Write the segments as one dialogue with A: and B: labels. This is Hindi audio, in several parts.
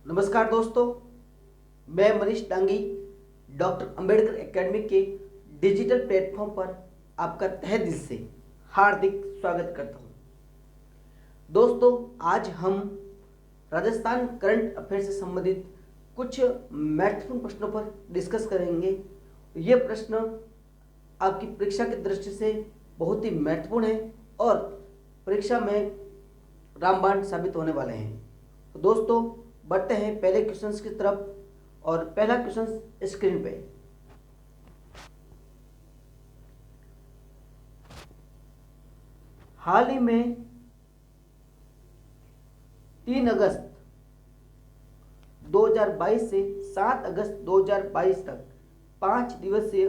A: नमस्कार दोस्तों, मैं मनीष डांगी डॉक्टर अंबेडकर एकेडमी के डिजिटल प्लेटफॉर्म पर आपका तहे दिल से हार्दिक स्वागत करता हूं। दोस्तों, आज हम राजस्थान करंट अफेयर से संबंधित कुछ महत्वपूर्ण प्रश्नों पर डिस्कस करेंगे। ये प्रश्न आपकी परीक्षा की दृष्टि से बहुत ही महत्वपूर्ण है और परीक्षा में रामबाण साबित होने वाले हैं। तो दोस्तों, बढ़ते हैं पहले क्वेश्चंस की तरफ और पहला क्वेश्चन स्क्रीन पे। हाल ही में 3 अगस्त 2022 से 7 अगस्त 2022 तक 5 दिवसीय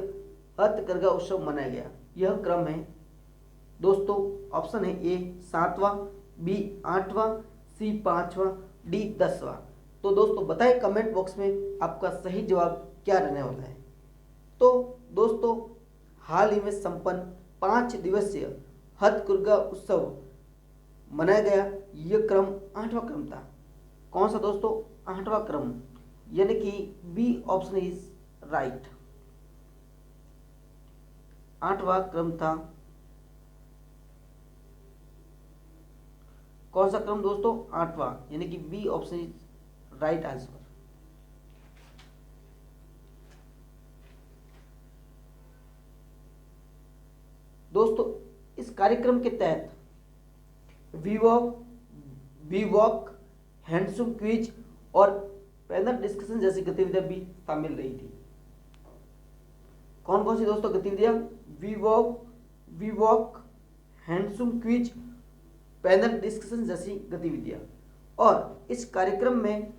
A: हथकरघा उत्सव मनाया गया। यह क्रम है दोस्तों, ऑप्शन है ए 7वां, बी 8वां, सी 5वां, डी 10वां। तो दोस्तों बताएं कमेंट बॉक्स में आपका सही जवाब क्या रहने वाला है। तो दोस्तों, हाल ही में संपन्न 5 दिवसीय हथकरघा उत्सव मनाया गया। यह क्रम 8वां क्रम था। कौन सा दोस्तों? 8वां क्रम, यानी कि बी ऑप्शन इज राइट। 8वां क्रम था। कौन सा क्रम दोस्तों? 8वां, यानी कि B option is right answer. दोस्तों, इस कार्यक्रम के तहत वी वॉक, हैंडसम क्विज और पैनल डिस्कशन जैसी गतिविधियां भी शामिल रही थी। कौन कौन सी दोस्तों गतिविधियां? We walk, handsome quiz, panel discussion जैसी गतिविधियां। और इस कार्यक्रम में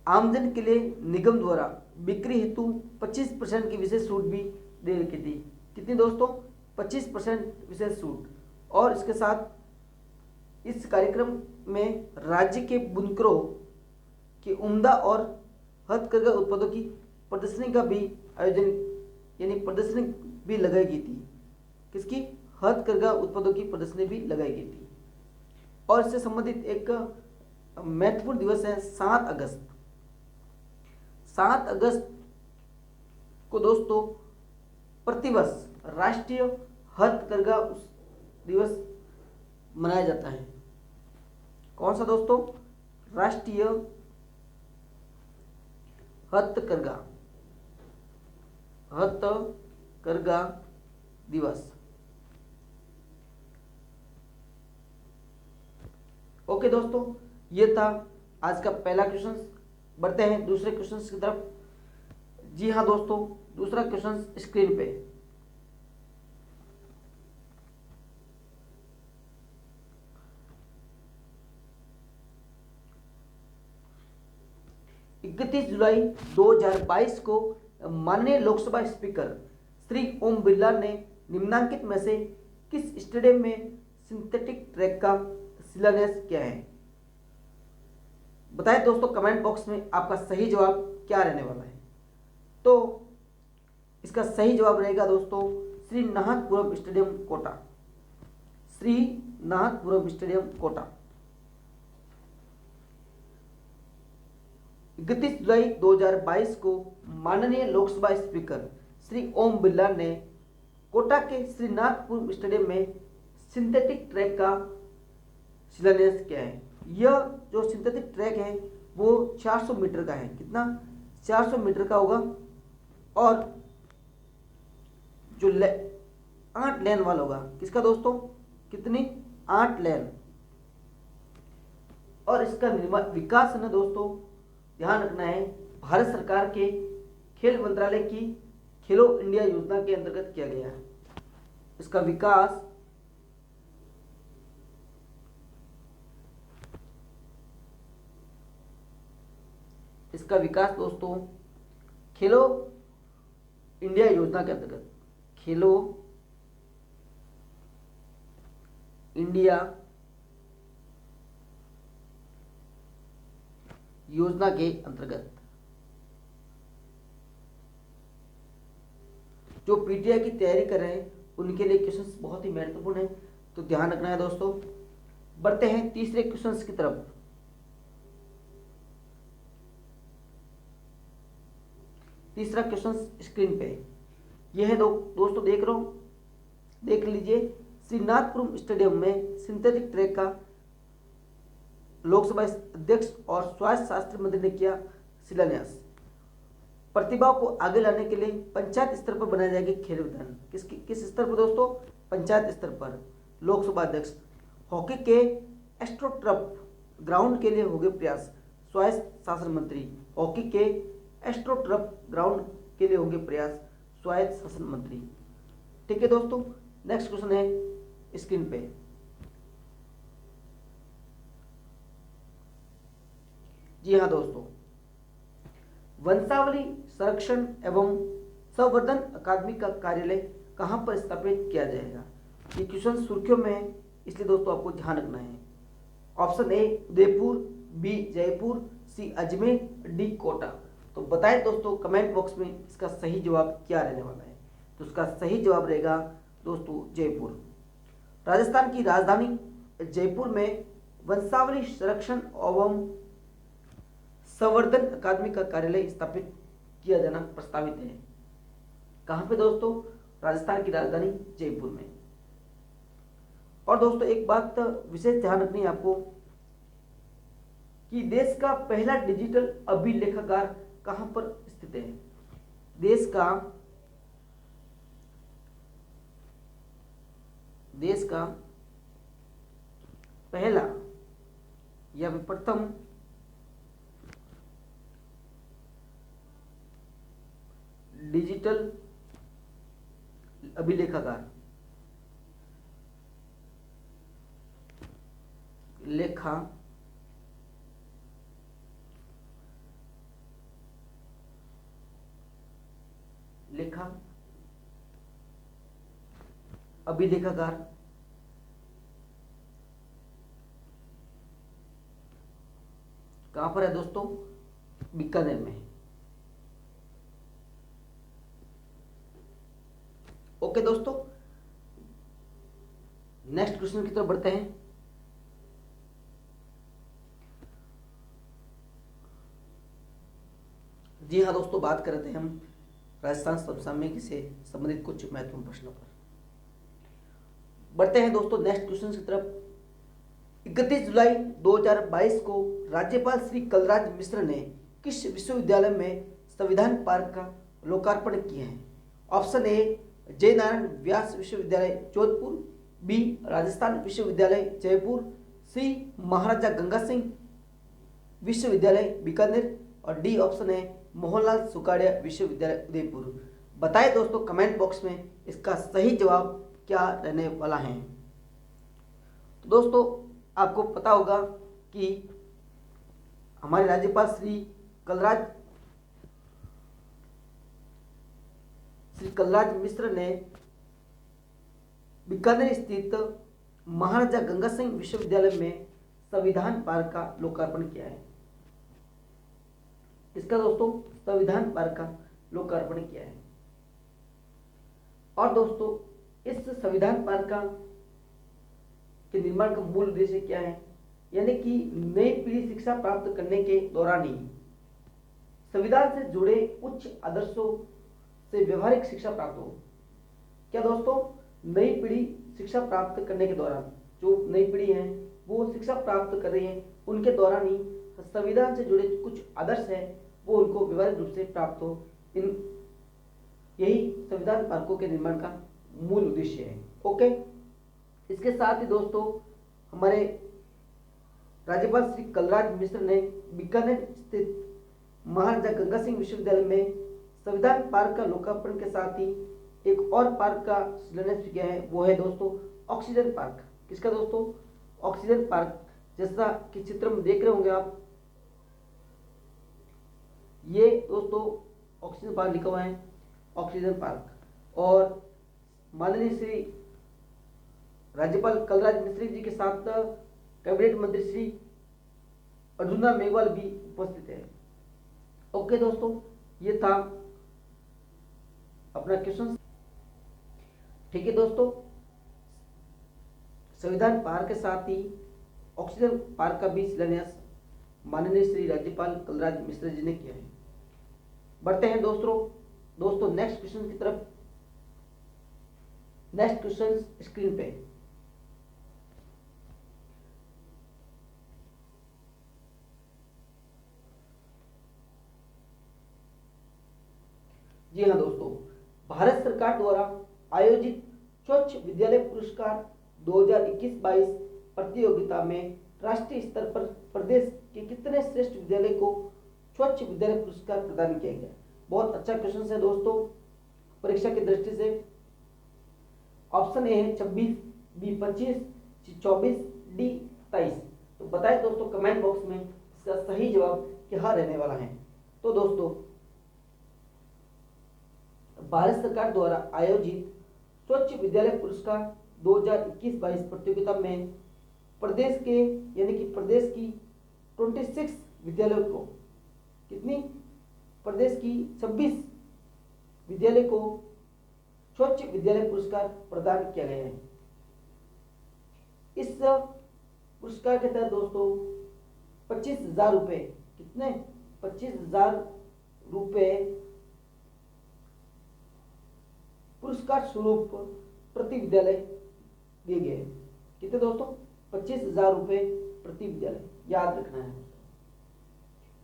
A: आमजन के लिए निगम द्वारा बिक्री हेतु 25% की विशेष छूट भी दे रखी थी। कितनी दोस्तों? 25% विशेष छूट। और इसके साथ इस कार्यक्रम में राज्य के बुनकरों के उम्दा और हथकरघा उत्पादों की प्रदर्शनी का भी आयोजन, यानी प्रदर्शनी भी लगाई गई थी। किसकी? हथकरघा उत्पादों की प्रदर्शनी भी लगाई गई थी। और इससे संबंधित एक महत्वपूर्ण दिवस है 7 अगस्त। 7 अगस्त को दोस्तों प्रतिवर्ष राष्ट्रीय हथकरघा दिवस मनाया जाता है। कौन सा दोस्तों? राष्ट्रीय हथकरघा दिवस। ओके दोस्तों, ये था आज का पहला क्वेश्चन। बढ़ते हैं दूसरे क्वेश्चन की तरफ। जी हाँ दोस्तों, दूसरा क्वेश्चन स्क्रीन पे। इकतीस जुलाई 2022 को माननीय लोकसभा स्पीकर श्री ओम बिरला ने निम्नांकित में से किस स्टेडियम में सिंथेटिक ट्रैक का शिलान्यास किया है? बताएं दोस्तों कमेंट बॉक्स में आपका सही जवाब क्या रहने वाला है। तो इसका सही जवाब रहेगा दोस्तों श्री नाहतपुरम स्टेडियम कोटा। श्री नाहतपुरम स्टेडियम कोटा। 31 जुलाई 2022 को माननीय लोकसभा स्पीकर श्री ओम बिरला ने कोटा के श्रीनाथपुर स्टेडियम में सिंथेटिक ट्रैक का शिलान्यास किया है। यह जो सिंथेटिक ट्रैक है वो 400 मीटर का है। कितना? 400 मीटर का होगा। और जो 8 लेन वाला होगा। किसका दोस्तों? कितनी? 8 लेन। और इसका निर्माण विकास है ना दोस्तों, ध्यान रखना है, भारत सरकार के खेल मंत्रालय की खेलो इंडिया योजना के अंतर्गत किया गया है। इसका विकास दोस्तों खेलो इंडिया योजना के अंतर्गत, खेलो इंडिया योजना के अंतर्गत जो पीटीआई की तैयारी कर रहे हैं उनके लिए क्वेश्चंस बहुत ही महत्वपूर्ण है, तो ध्यान रखना है दोस्तों। बढ़ते हैं तीसरे क्वेश्चंस की तरफ। तीसरा क्वेश्चन स्क्रीन पे यह है दोस्तों, देख लीजिए। श्रीनाथपुरम स्टेडियम में सिंथेटिक ट्रैक का लोकसभा अध्यक्ष और स्वास्थ्य शास्त्र मंत्री ने किया शिलान्यास। प्रतिभा को आगे लाने के लिए पंचायत स्तर पर बनाई जाएगी खेल मैदान। किस स्तर पर दोस्तों? पंचायत स्तर पर। लोकसभा अध्यक्ष। हॉकी के एस्ट्रोटर्फ ग्राउंड के लिए होंगे प्रयास, स्वायत्त शासन मंत्री। हॉकी के एस्ट्रोटर्फ ग्राउंड के लिए होंगे प्रयास, स्वायत्त शासन मंत्री। ठीक है दोस्तों, नेक्स्ट क्वेश्चन है स्क्रीन पे। जी हाँ दोस्तों, वंशावली संरक्षण एवं संवर्धन अकादमी का कार्यालय कहां पर स्थापित किया जाएगा? ये क्वेश्चन सुर्खियों में है, इसलिए दोस्तों आपको ध्यान रखना है। Option A Udaipur, B Jaipur, C Ajmer, D Kota. तो बताएं दोस्तों कमेंट बॉक्स में इसका सही जवाब क्या रहने वाला है। तो इसका सही जवाब रहेगा दोस्तों जयपुर। राजस्थान की राजधानी जयपुर में वंशावली संरक्षण एवं संवर्धन अकादमी का कार्यालय स्थापित किया जाना प्रस्तावित है। कहां पे दोस्तों? राजस्थान की राजधानी जयपुर में। और दोस्तों एक बात विशेष ध्यान रखनी है आपको कि देश का पहला डिजिटल अभिलेखागार कहां पर स्थित है? देश का पहला या प्रथम डिजिटल अभिलेखागार अभिलेखागार कहां पर है दोस्तों? बीकानेर में। ओके दोस्तों, नेक्स्ट क्वेश्चन की तरफ बढ़ते हैं। जी हाँ दोस्तों, बात कर रहे थे हम राजस्थान समसामयिक से संबंधित कुछ महत्वपूर्ण प्रश्नों पर। बढ़ते हैं दोस्तों नेक्स्ट क्वेश्चन की तरफ। 31 जुलाई 2022 को राज्यपाल श्री कलराज मिश्र ने किस विश्वविद्यालय में संविधान पार्क का लोकार्पण किया है? ऑप्शन ए जय नारायण व्यास विश्वविद्यालय जोधपुर, बी राजस्थान विश्वविद्यालय जयपुर, सी महाराजा गंगा सिंह विश्वविद्यालय बीकानेर, और डी ऑप्शन है मोहनलाल सुखाड़िया विश्वविद्यालय उदयपुर। बताएं दोस्तों कमेंट बॉक्स में इसका सही जवाब क्या रहने वाला है। तो दोस्तों आपको पता होगा कि हमारे राज्यपाल श्री कलराज मिश्र ने बीकानेर स्थित महाराजा गंगा सिंह विश्वविद्यालय में संविधान पार्क का लोकार्पण किया है। इसका दोस्तों संविधान पार्क का लोकार्पण किया है। और दोस्तों इस संविधान पार्क के निर्माण का मूल उद्देश्य क्या है? यानी कि नई पीढ़ी शिक्षा प्राप्त करने के दौरान ही संविधान से जुड़े उच्च आदर्शों से व्यवहारिक शिक्षा प्राप्त हो। क्या दोस्तों? नई पीढ़ी शिक्षा प्राप्त करने के दौरान, जो नई पीढ़ी है वो शिक्षा प्राप्त कर रही है, उनके दौरान ही संविधान से जुड़े कुछ आदर्श है वो उनको व्यवहारिक रूप से प्राप्त हो। यही संविधान पार्कों के निर्माण का मूल उद्देश्य है। ओके, इसके साथ ही दोस्तों हमारे राज्यपाल श्री कलराज मिश्र ने बीकानेर स्थित महाराजा गंगा सिंह विश्वविद्यालय में संविधान पार्क का लोकार्पण के साथ ही एक और पार्क का शिलान्यास किया है, वो है दोस्तों ऑक्सीजन पार्क। किसका दोस्तों? Oxygen park. जैसा कि चित्र में देख रहे होंगे आप, ये दोस्तों ऑक्सीजन पार्क लिखा हुआ है, ऑक्सीजन पार्क। और माननीय श्री राज्यपाल कलराज मिश्र जी के साथ कैबिनेट मंत्री श्री अर्जुना मेघवाल भी उपस्थित है। ओके दोस्तों, ये था अपना क्वेश्चन। ठीक है दोस्तों, संविधान पार्क के साथ ही ऑक्सीजन पार्क का भी शिलान्यास माननीय श्री राज्यपाल कलराज मिश्र जी ने किया है। बढ़ते हैं दोस्तों नेक्स्ट क्वेश्चन की तरफ। नेक्स्ट क्वेश्चन स्क्रीन पे। जी हाँ दोस्तों, भारत सरकार द्वारा आयोजित स्वच्छ विद्यालय पुरस्कार 2021-22 प्रतियोगिता में राष्ट्रीय स्तर पर प्रदेश के कितने श्रेष्ठ विद्यालय को स्वच्छ विद्यालय पुरस्कार प्रदान किया गया? बहुत अच्छा क्वेश्चन है दोस्तों परीक्षा की दृष्टि से। ऑप्शन ए है 26, बी 25, सी 24, डी 23। तो बताएं दोस्तों कमेंट बॉक्स में इसका सही जवाब क्या रहने वाला है। तो दोस्तों भारत सरकार द्वारा आयोजित स्वच्छ विद्यालय पुरस्कार 2021-22 प्रतियोगिता में प्रदेश के यानी कि प्रदेश की 26 विद्यालयों को कितनी प्रदेश की 26 विद्यालय को स्वच्छ विद्यालय पुरस्कार प्रदान किया गया है। इस पुरस्कार के तहत दोस्तों 25,000 रुपए, कितने 25,000 रुपए पुरस्कार स्वरूप प्रति विद्यालय दिए गए। कितने दोस्तों 25,000 रुपए प्रति विद्यालय, याद रखना है।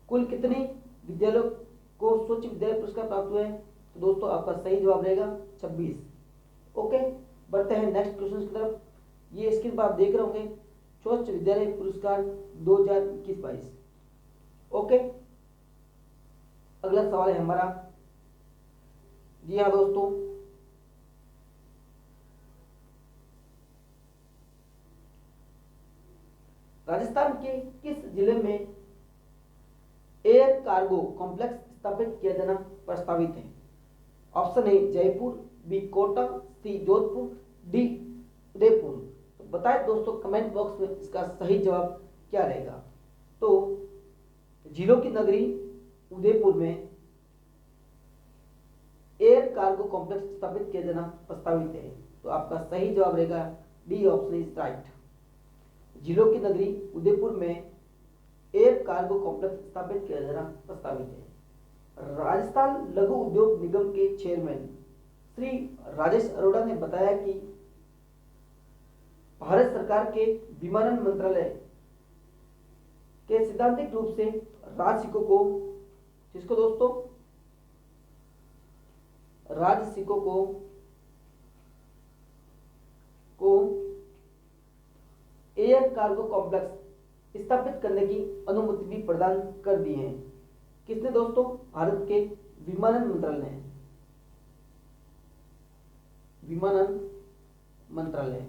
A: कुल कितने विद्यालयों को स्वच्छ विद्यालय पुरस्कार प्राप्त हुए हैं? तो दोस्तों आपका सही जवाब रहेगा 26। ओके, बढ़ते हैं नेक्स्ट क्वेश्चन की तरफ। ये स्क्रीन पर आप देख रहे होंगे स्वच्छ विद्यालय पुरस्कार 2021-22। ओके, अगला सवाल है हमारा। जी हाँ दोस्तों, राजस्थान के किस जिले में एयर कार्गो कॉम्प्लेक्स स्थापित किया जाना प्रस्तावित है? Option A Jaipur, B Kota, C Jodhpur, D Udaipur. तो बताएं दोस्तों कमेंट बॉक्स में इसका सही जवाब क्या रहेगा। तो जिलों की नगरी उदयपुर में एयर कार्गो कॉम्प्लेक्स स्थापित किया जाना प्रस्तावित है। तो आपका सही जवाब रहेगा डी, ऑप्शन इज राइट। जिलों की नगरी उदयपुर में एयर कार्गो कॉम्प्लेक्स स्थापित किया जाना प्रस्तावित है। राजस्थान लघु उद्योग निगम के चेयरमैन श्री राजेश अरोड़ा ने बताया कि भारत सरकार के विमानन मंत्रालय के सैद्धांतिक रूप से राजसिकों को, जिसको दोस्तों राजसिकों को एयर कार्गो कॉम्प्लेक्स स्थापित करने की अनुमति भी प्रदान कर दी है। किसने दोस्तों? भारत के विमानन मंत्रालय, विमानन मंत्रालय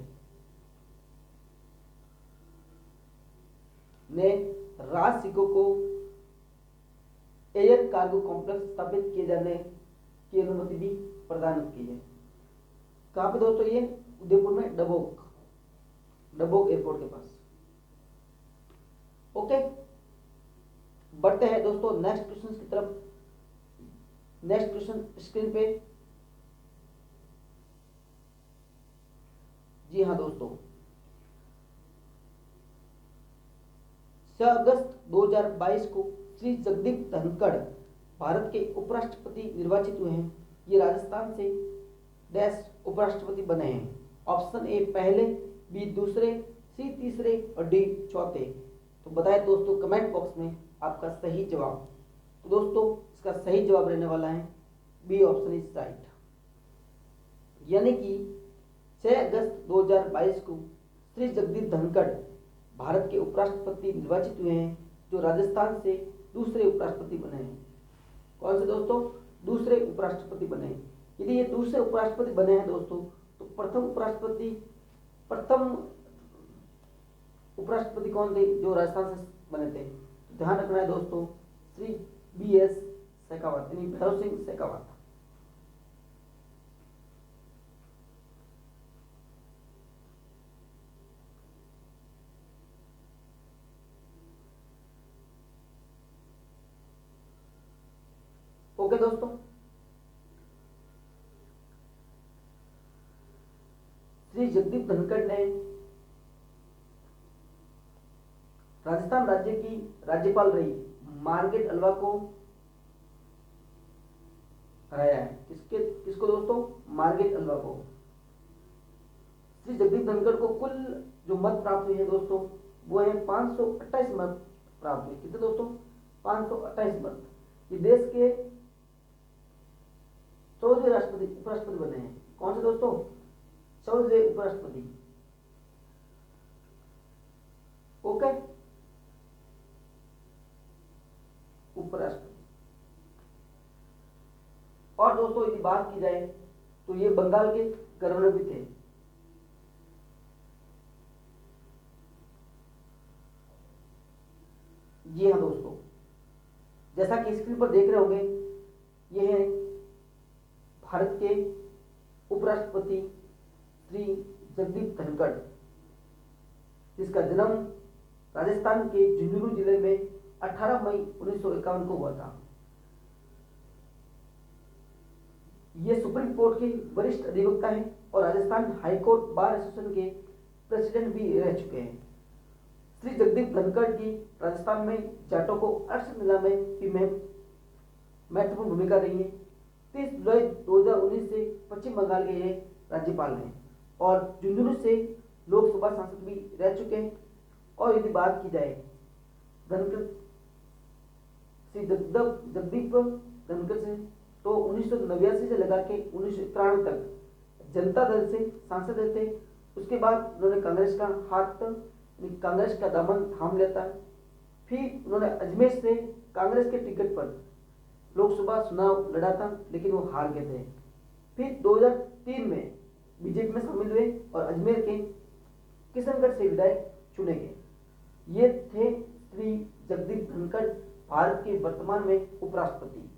A: ने राजसिकों को एयर कार्गो कॉम्प्लेक्स स्थापित किए जाने की अनुमति भी प्रदान की है। कहां पे दोस्तों? ये उदयपुर में डबोक एयरपोर्ट के पास। ओके, बढ़ते हैं दोस्तों नेक्स्ट क्वेश्चन की तरफ। नेक्स्ट क्वेश्चन स्क्रीन पे। जी हाँ दोस्तों, 6 अगस्त 2022 को श्री जगदीप धनखड़ भारत के उपराष्ट्रपति निर्वाचित हुए हैं। ये राजस्थान से डैश उपराष्ट्रपति बने हैं। ऑप्शन ए पहले, बी दूसरे, सी तीसरे और डी चौथे। तो बताएं दोस्तों कमेंट बॉक्स में आपका सही जवाब। तो दोस्तों इसका सही जवाब रहने वाला है बी, ऑप्शन इज राइट। यानी कि 6 अगस्त 2022 को श्री जगदीप धनखड़ भारत के उपराष्ट्रपति निर्वाचित हुए हैं, जो राजस्थान से दूसरे उपराष्ट्रपति बने हैं। कौन से दोस्तों? दूसरे उपराष्ट्रपति बने हैं। यदि ये दूसरे उपराष्ट्रपति बने हैं दोस्तों, तो प्रथम उपराष्ट्रपति कौन थे जो राजस्थान से बने थे? तो ध्यान रखना है दोस्तों, श्री BS शेखावत यानी भैरव सिंह शेखावत। ओके दोस्तों, श्री जगदीप धनखड़ ने राजस्थान राज्य की राज्यपाल रही मार्गरेट अल्वा को हराया है। किसको दोस्तों? मार्गरेट अल्वा को। श्री जगदीप धनखड़ को कुल जो मत प्राप्त हुए हैं दोस्तों वो है 528 मत प्राप्त हुए। कितने दोस्तों? 528 मत। ये देश के 14वें राष्ट्रपति उपराष्ट्रपति बने हैं। कौन से दोस्तों? 14वें उपराष्ट्रपति। ओके, उपराष्ट्रपति। और दोस्तों यदि बात की जाए तो ये बंगाल के गवर्नर भी थे। जी हाँ दोस्तों, जैसा कि स्क्रीन पर देख रहे होंगे, ये है भारत के उपराष्ट्रपति श्री जगदीप धनखड़, जिसका जन्म राजस्थान के झुंझुनू जिले में 18 मई 1951 को हुआ था। ये सुप्रीम कोर्ट के वरिष्ठ अधिवक्ता हैं और राजस्थान हाईकोर्ट बार एसोसिएशन के प्रेसिडेंट भी रह चुके हैं। श्री जगदीप धनखड़ की राजस्थान में जाटों को आरक्षण दिलाने में महत्वपूर्ण भूमिका रही है। 30 जुलाई 2019 से पश्चिम बंगाल के ये राज्यपाल हैं और झुंझुनू से लोकसभा सांसद भी रह चुके हैं। और यदि बात की जाए धनखड़ श्री जगदीप धनखड़ से, तो 1989 से लगा के 1993 तक जनता दल से सांसद रहे थे। उसके बाद उन्होंने कांग्रेस का कांग्रेस का दामन थाम लिया था। फिर उन्होंने अजमेर से कांग्रेस के टिकट पर लोकसभा चुनाव लड़ा था, लेकिन वो हार गए थे। फिर 2003 में बीजेपी में शामिल हुए और अजमेर के किशनगढ़ से विधायक चुने गए। ये थे श्री जगदीप धनखड़, भारत के वर्तमान में उपराष्ट्रपति।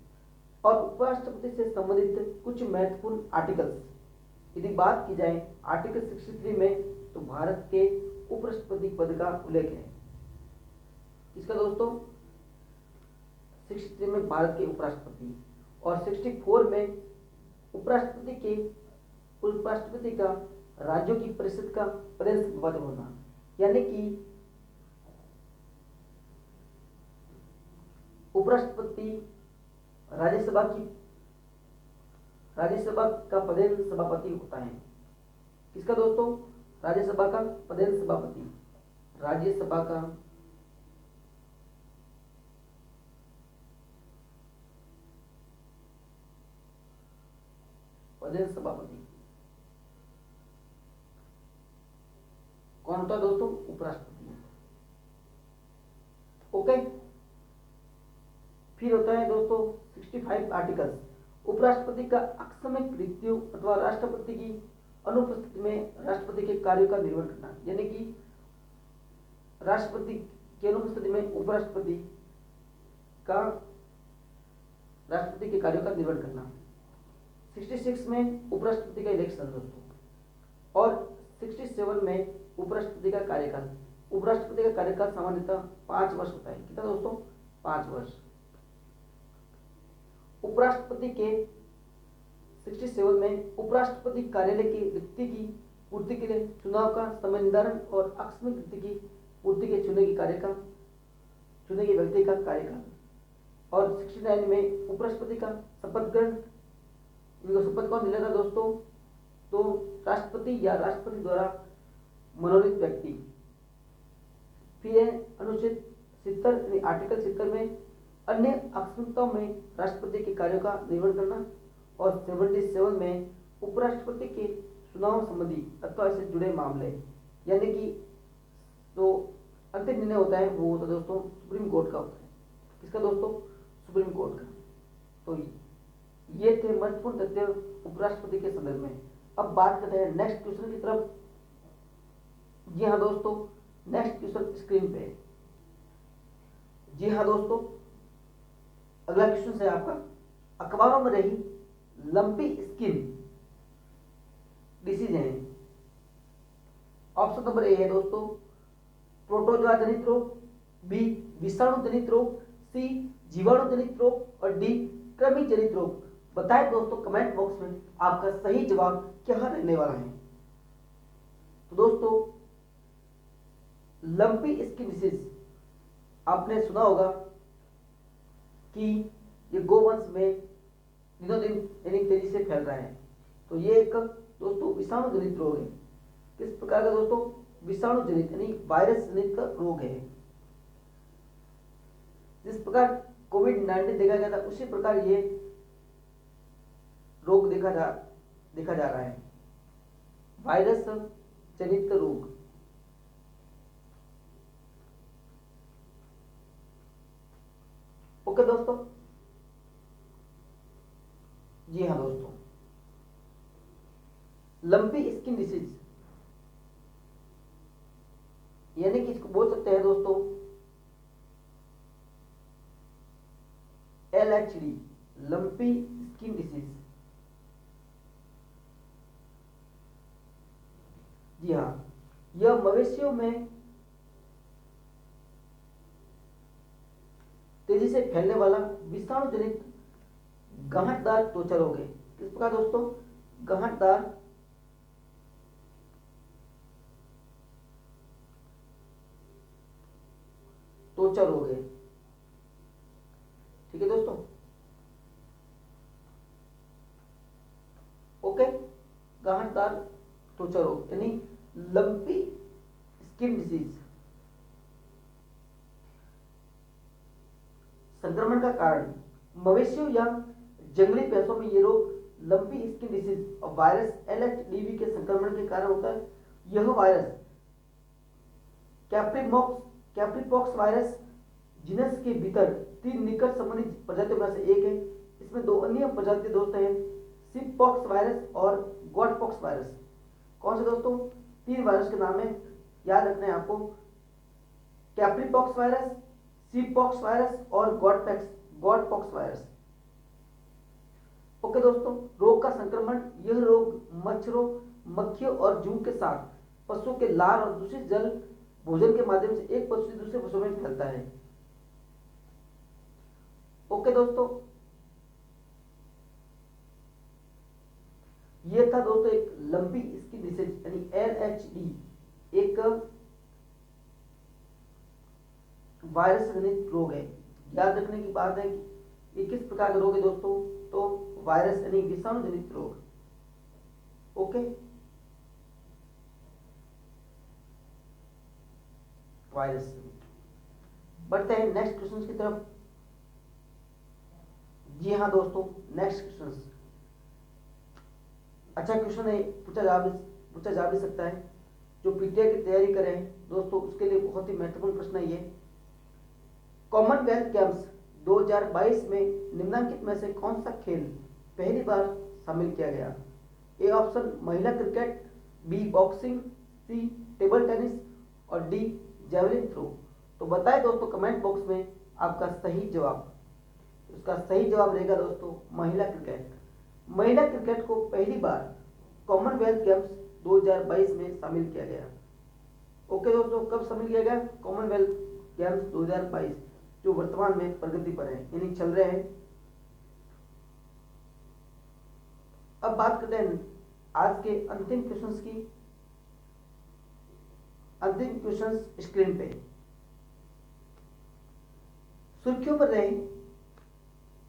A: और उपराष्ट्रपति से संबंधित कुछ महत्वपूर्ण आर्टिकल्स, यदि बात की जाए आर्टिकल 63 में, तो भारत के उपराष्ट्रपति पद का उल्लेख है। किसका दोस्तों? 63 में भारत के उपराष्ट्रपति। और 64 में उपराष्ट्रपति का राज्यों की परिषद का प्रदेश सभापति होना, यानी कि उपराष्ट्रपति राज्यसभा का प्रदेश सभापति होता है। किसका दोस्तों? राज्यसभा का प्रदेश सभापति। राज्यसभा का प्रदेश सभापति कौन होता है दोस्तों? उपराष्ट्रपति। ओके, फिर होता है दोस्तों 65 आर्टिकल्स। उपराष्ट्रपति का आकस्मिक मृत्यु अथवा राष्ट्रपति की अनुपस्थिति में राष्ट्रपति के कार्यों का निर्वहन करना, यानी कि राष्ट्रपति की अनुपस्थिति में उपराष्ट्रपति के कार्यों का निर्वहन करना। 66 में उपराष्ट्रपति का इलेक्शन दोस्तों। और 67 में उपराष्ट्रपति का कार्यकाल। उपराष्ट्रपति का कार्यकाल सामान्यतः 5 वर्ष होता है। कितना दोस्तों? 5 वर्ष। उपराष्ट्रपति के 67 में उपराष्ट्रपति कार्यालय की रिक्ति की पूर्ति के लिए चुनाव का समय निर्धारण और आकस्मिक रिक्ति की पूर्ति के चुने गए व्यक्ति का कार्यकाल। और 69 में उपराष्ट्रपति का शपथ ग्रहण। इनको शपथ कौन दिलाता दोस्तों? तो राष्ट्रपति या राष्ट्रपति द्वारा मनोनीत व्यक्ति। फिर है अनुच्छेद 70 आर्टिकल 70 में अन्य आकस्मिकताओं में राष्ट्रपति के कार्यों का निर्वहन करना। और 77 में उपराष्ट्रपति के चुनाव संबंधी अथवा इससे जुड़े मामले, यानी कि जो अंतिम निर्णय होता है वो होता है दोस्तों सुप्रीम कोर्ट का होता है। किसका दोस्तों? सुप्रीम कोर्ट का। तो ये थे महत्वपूर्ण तथ्य उपराष्ट्रपति के संदर्भ में। अब बात करते हैं नेक्स्ट क्वेश्चन की तरफ। जी हाँ दोस्तों, नेक्स्ट क्वेश्चन स्क्रीन पे। जी हाँ दोस्तों, अगला क्वेश्चन है आपका, अखबारों में रही लंपी स्किन डिसीज है। ऑप्शन नंबर ए है दोस्तों प्रोटोजोआ जनित रोग, बी विषाणु जनित रोग, सी जीवाणु जनित रोग और डी कृमि जनित रोग। बताएं दोस्तों कमेंट बॉक्स में आपका सही जवाब क्या रहने वाला है। तो दोस्तों लंपी स्किन डिसीज आपने सुना होगा कि ये गोवंश में दिनों दिन यानी तेजी से फैल रहा है। तो ये एक दोस्तों विषाणु जनित रोग है। किस प्रकार का दोस्तों? विषाणु जनित यानी वायरस जनित रोग है। जिस प्रकार कोविड-19 देखा गया था उसी प्रकार ये रोग देखा जा रहा है, वायरस जनित रोग। ओके दोस्तों, जी हाँ दोस्तों, लंपी स्किन डिसीज यानी कि इसको बोल सकते हैं दोस्तों LHD, लंपी स्किन डिसीज। जी हाँ, यह मवेशियों में तेजी से फैलने वाला विषाणु जनित गांठदार त्वचा रोग है। किस प्रकार दोस्तों? गांठदार त्वचा रोग है। ठीक है दोस्तों, ओके। गांठदार त्वचा रोग यानी लंपी स्किन डिसीज। संक्रमण का कारण मवेशियों या जंगली भैंसों में ये रोग लंपी स्किन डिसीज और वायरस LHDV के संक्रमण के कारण होता है। यह वायरस कैप्रीपॉक्स वायरस जीनस के भीतर 3 निकट संबंधित प्रजातियों में से एक है। इसमें 2 अन्य प्रजाति दोस्त हैं, सिंपॉक्स वायरस और गॉटपॉक्स वायरस। कौन से दोस्तों? 3 वायरस के नाम है, याद रखना है आपको, कैप्रीपॉक्स वायरस, सिंपॉक्स वायरस और गॉटपॉक्स वायरस। ओके दोस्तों, रोग का संक्रमण, यह रोग मच्छरों, मक्खियों और जूं के साथ पशुओं के लार और दूषित जल भोजन के माध्यम से एक पशु से दूसरे पशु में फैलता है। ओके दोस्तों, ये था दोस्तों एक लंपी स्किन डिसीज यानी LHD, एक वायरस जनित रोग है। याद रखने की बात है कि ये किस प्रकार का रोग है दोस्तों? तो वायरस यानी विषाणु जनित रोग। Okay, virus. बढ़ते हैं नेक्स्ट क्वेश्चन की तरफ। जी हाँ दोस्तों, नेक्स्ट क्वेश्चन अच्छा क्वेश्चन है, पूछा जा भी सकता है। जो पीटीआई की तैयारी करें दोस्तों उसके लिए बहुत ही महत्वपूर्ण प्रश्न है ये। कॉमनवेल्थ गेम्स 2022 में निम्नलिखित में से कौन सा खेल पहली बार शामिल किया गया? ए ऑप्शन महिला क्रिकेट, बी बॉक्सिंग, सी टेबल टेनिस और डी जेवलिन थ्रो। तो बताएं दोस्तों कमेंट बॉक्स में आपका सही जवाब। उसका सही जवाब रहेगा दोस्तों महिला क्रिकेट। महिला क्रिकेट को पहली बार कॉमनवेल्थ गेम्स 2022 में शामिल किया गया। ओके दोस्तों, कब शामिल किया गया? कॉमनवेल्थ गेम्स 2022, जो वर्तमान में प्रगति पर है यानी चल रहे हैं। अब बात करते हैं आज के अंतिम क्वेश्चंस की। अंतिम क्वेश्चंस स्क्रीन पे सुर्खियों पर रहे।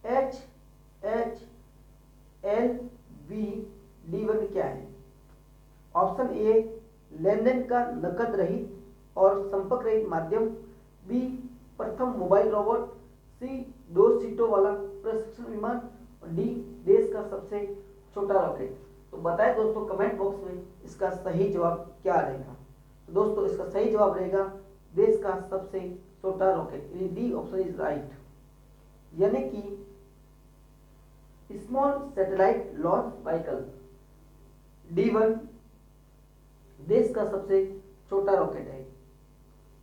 A: HHLV-D1 क्या है? ऑप्शन ए लेन देन का नकद रहित और संपर्क रहित माध्यम, बी प्रथम मोबाइल रोबोट, सी 2 सीटों वाला प्रशिक्षण विमान और डी देश का सबसे छोटा रॉकेट। तो बताएं दोस्तों कमेंट बॉक्स में इसका सही जवाब क्या रहेगा। तो दोस्तों इसका सही जवाब रहेगा देश का सबसे छोटा रॉकेट, यानी डी ऑप्शन इज राइट। यानी कि small satellite launch vehicle D1 देश का सबसे छोटा रॉकेट है।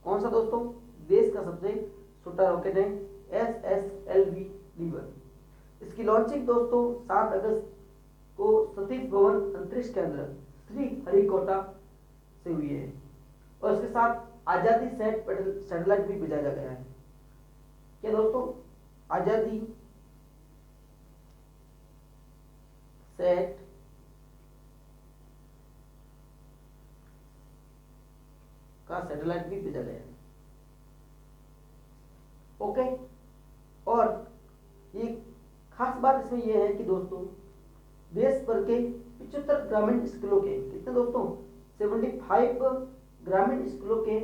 A: कौन सा दोस्तों? देश का सबसे छोटा रॉकेट है SSLV D1। इसकी लॉन्चिंग दोस्तों 7 अगस्त को सतीश धवन अंतरिक्ष केंद्र श्री हरिकोटा से हुई है और इसके साथ आजादी सैटेलाइट भी भेजा गया है। क्या दोस्तों? आजादी सेट का सैटेलाइट भी भेजा गया है। ओके, और ये खास बात इसमें यह है कि दोस्तों देश भर के 75 ग्रामीण स्कूलों के कितने दोस्तों 75 ग्रामीण स्कूलों के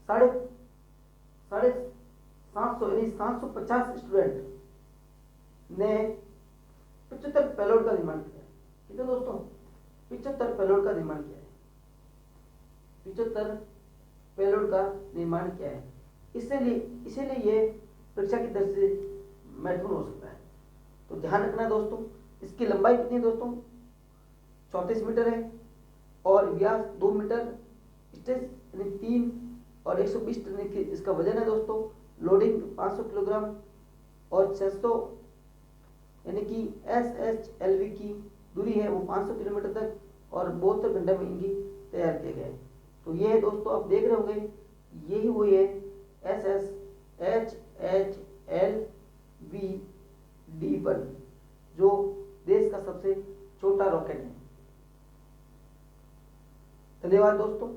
A: साढ़े साढ़े 700 यानी 750 स्टूडेंट ने 75 पेलोड का निर्माण किया है। कितने दोस्तों 75 पेलोड का निर्माण किया है, 75 पेलोड का निर्माण किया है। इसीलिए ये परीक्षा की दृष्टि से महत्वपूर्ण हो सकता है। तो ध्यान रखना दोस्तों, इसकी लंबाई कितनी है दोस्तों 34 मीटर है और व्यास 2 मीटर, स्टेज यानी 3 और 120 टन की इसका वजन है दोस्तों। लोडिंग 500 किलोग्राम और 600 यानी कि SHLV की दूरी है वो 500 किलोमीटर तक और 72 घंटे में इनकी तैयार किए गए। तो ये है दोस्तों, आप देख रहे होंगे यही हुई है SSHLV-D1 जो देश का सबसे छोटा रॉकेट है। धन्यवाद दोस्तों।